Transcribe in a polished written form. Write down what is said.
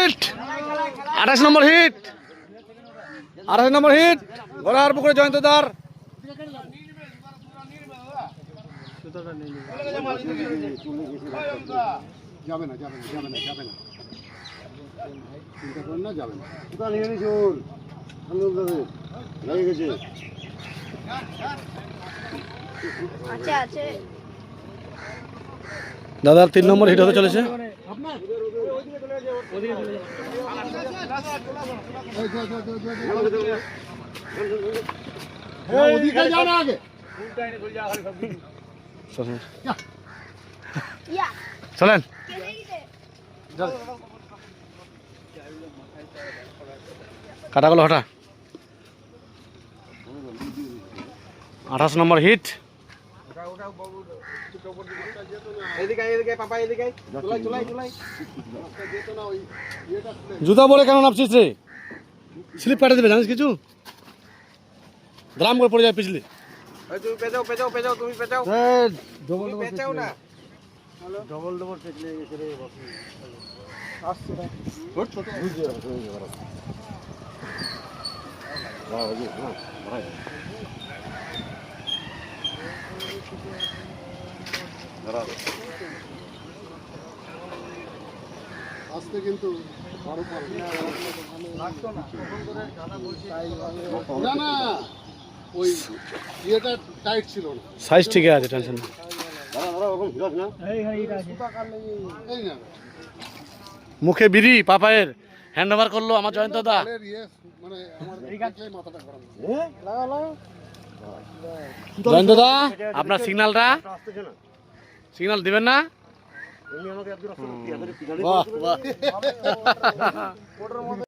hit 28 নম্বর hit 28 নম্বর hit ঘোড়ার পুকুরে জয়ন্তদার যাবে না যাবে না যাবে না যাবে না চিন্তা করেন না যাবে না কোথা নিয়ে নিস ওর লেগে গেছে আছে আছে দাদার 3 নম্বর হিট হতে চলেছে ওদিকে যা না আগে চলেন কাটাগুলো হটা 28 নম্বর হিট জুতা পরে কেন নামছিস রে স্লিপ কাটে দেবে জানিস কিছু গ্রাম করে পড়ে যায় পিছলে আজকে কিন্তু না না ওই ইয়েটা টাইট ছিল না সাইজ ঠিক আছে টেনশন নেই এই না মুখে বিড়ি পাপায়ের হ্যান্ড ওভার করলো আমার জয়ন্ত দা মানে আমার মাথাটা গরম জয়ন্ত দা আপনার সিগন্যাল দিবেন না বাহ বাহ